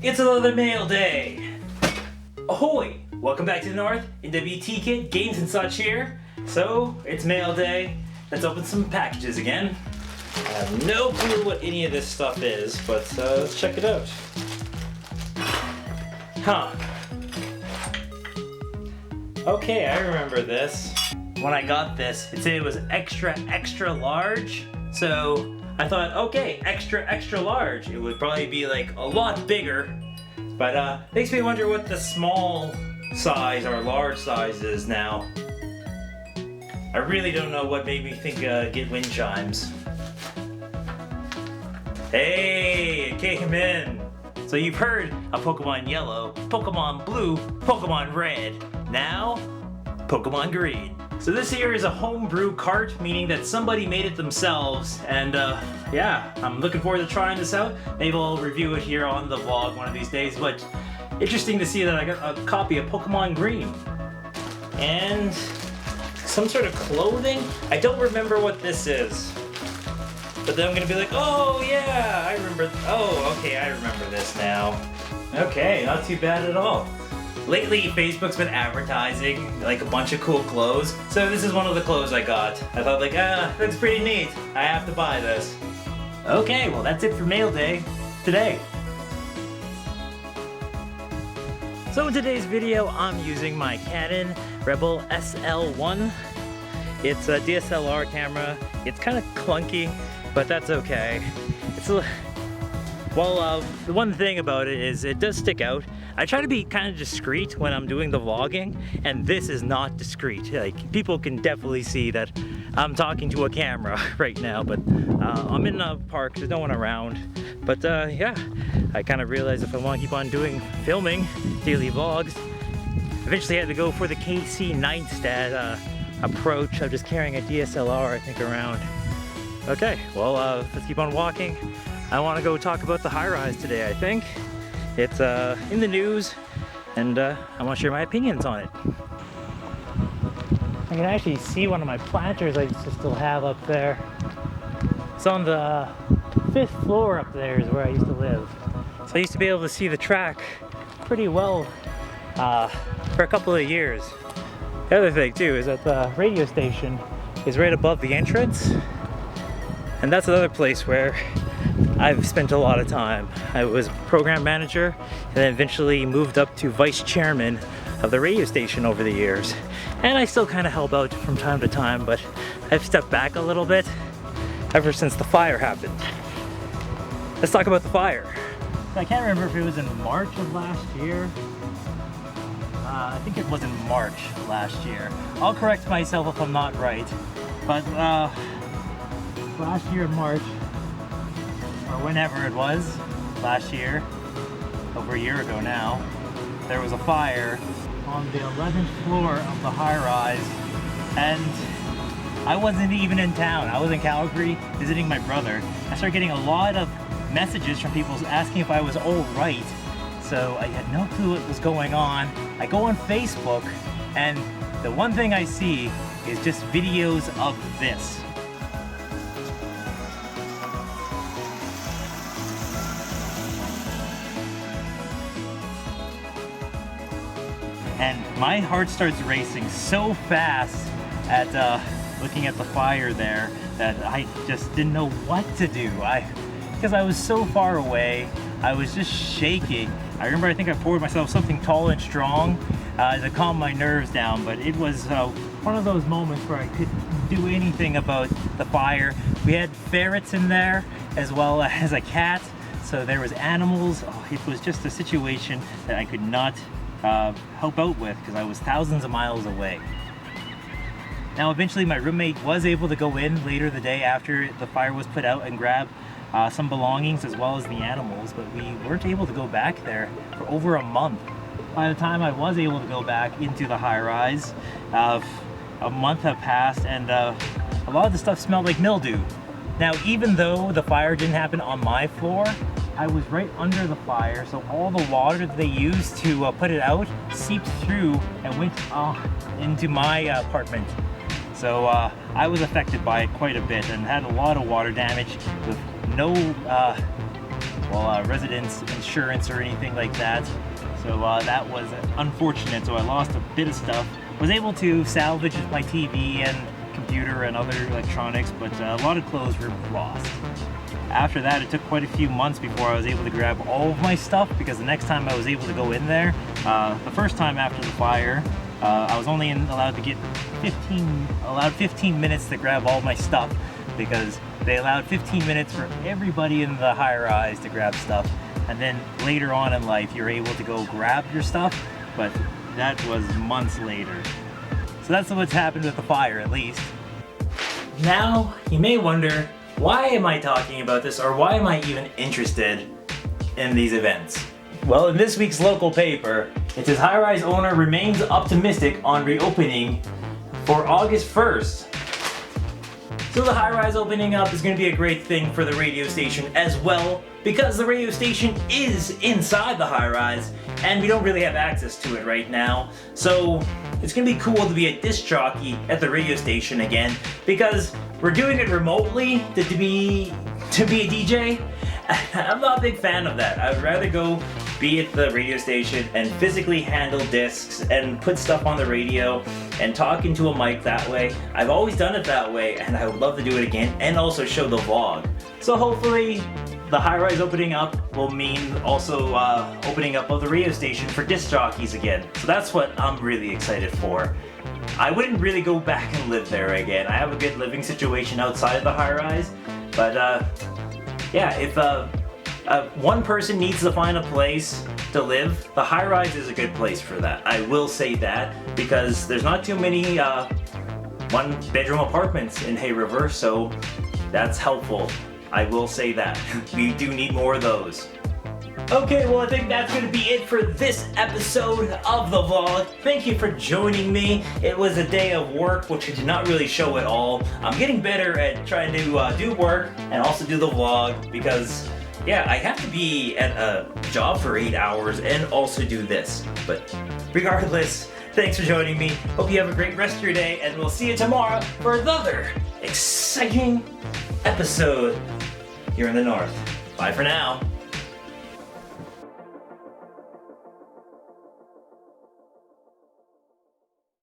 It's another mail day! Ahoy! Welcome back to the North, nwtkid, games and such here. So, it's mail day. Let's open some packages again. I have no clue what any of this stuff is, but let's check it out. Huh. Okay, I remember this. When I got this, it said it was extra large. So I thought, okay, extra large. It would probably be like a lot bigger. But makes me wonder what the small size or large size is now. I really don't know what made me think get wind chimes. Hey, it came in. So you've heard of Pokemon Yellow, Pokemon Blue, Pokemon Red. Now, Pokemon Green. So this here is a homebrew cart, meaning that somebody made it themselves, and yeah, I'm looking forward to trying this out. Maybe I'll review it here on the vlog one of these days, but interesting to see that I got a copy of Pokemon Green. And some sort of clothing? I don't remember what this is. But then I'm gonna be like, oh yeah, I remember, oh okay, I remember this now. Okay, not too bad at all. Lately, Facebook's been advertising like a bunch of cool clothes, so this is one of the clothes I got. I thought like, that's pretty neat. I have to buy this. Okay, well that's it for mail day today. So in today's video, I'm using my Canon Rebel SL1. It's a DSLR camera. It's kind of clunky, but that's okay. It's a, well, the one thing about it is it does stick out. I try to be kind of discreet when I'm doing the vlogging, and this is not discreet. Like, people can definitely see that I'm talking to a camera right now, but I'm in a park, there's no one around. But yeah, I kind of realized if I want to keep on filming daily vlogs, eventually I had to go for the KC Nightstat approach of just carrying a DSLR, I think, around. Okay, well, let's keep on walking. I want to go talk about the Highrise today, I think. It's in the news, and I want to share my opinions on it. I can actually see one of my planters I used to still have up there. It's on the 5th floor up there is where I used to live. So I used to be able to see the track pretty well for a couple of years. The other thing too is that the radio station is right above the entrance, and that's another place where I've spent a lot of time. I was program manager and then eventually moved up to vice chairman of the radio station over the years. And I still kind of help out from time to time, but I've stepped back a little bit ever since the fire happened. Let's talk about the fire. I can't remember if it was in March of last year. I think it was in March of last year. I'll correct myself if I'm not right. But last year in March, or whenever it was, last year, over a year ago now, there was a fire on the 11th floor of the Highrise, and I wasn't even in town. I was in Calgary visiting my brother. I started getting a lot of messages from people asking if I was all right, so I had no clue what was going on. I go on Facebook, and the one thing I see is just videos of this. And my heart starts racing so fast at looking at the fire there that I just didn't know what to do. Because I was so far away, I was just shaking. I remember I think I poured myself something tall and strong to calm my nerves down, but it was one of those moments where I couldn't do anything about the fire. We had ferrets in there as well as a cat, so there was animals. Oh, it was just a situation that I could not help out with because I was thousands of miles away. Now eventually my roommate was able to go in later the day after the fire was put out and grab some belongings as well as the animals, but we weren't able to go back there for over a month. By the time I was able to go back into the Highrise, a month had passed, and a lot of the stuff smelled like mildew. Now even though the fire didn't happen on my floor, I was right under the fire, so all the water that they used to put it out seeped through and went into my apartment. So I was affected by it quite a bit and had a lot of water damage with no residence insurance or anything like that. So that was unfortunate. So I lost a bit of stuff. Was able to salvage my TV and computer and other electronics, but a lot of clothes were lost. After that, it took quite a few months before I was able to grab all of my stuff, because the next time I was able to go in there, the first time after the fire, I was only allowed to get 15 minutes to grab all my stuff, because they allowed 15 minutes for everybody in the high-rise to grab stuff, and then later on in life you're able to go grab your stuff, but that was months later. So that's what's happened with the fire, at least. Now, you may wonder, why am I talking about this, or why am I even interested in these events? Well, in this week's local paper, it says Highrise owner remains optimistic on reopening for August 1st. So the Highrise opening up is going to be a great thing for the radio station as well, because the radio station is inside the Highrise and we don't really have access to it right now. So it's going to be cool to be a disc jockey at the radio station again, because we're doing it remotely to be a DJ. I'm not a big fan of that. I would rather go be at the radio station and physically handle discs and put stuff on the radio and talk into a mic that way. I've always done it that way, and I would love to do it again and also show the vlog. So hopefully the Highrise opening up will mean also opening up of the radio station for disc jockeys again. So that's what I'm really excited for. I wouldn't really go back and live there again. I have a good living situation outside of the Highrise, but yeah, if one person needs to find a place to live, the Highrise is a good place for that. I will say that, because there's not too many one-bedroom apartments in Hay River, so that's helpful. I will say that. We do need more of those. Okay, well, I think that's going to be it for this episode of the vlog. Thank you for joining me. It was a day of work, which I did not really show at all. I'm getting better at trying to do work and also do the vlog, because yeah, I have to be at a job for 8 hours and also do this. But regardless, thanks for joining me. Hope you have a great rest of your day, and we'll see you tomorrow for another exciting episode here in the north. Bye for now.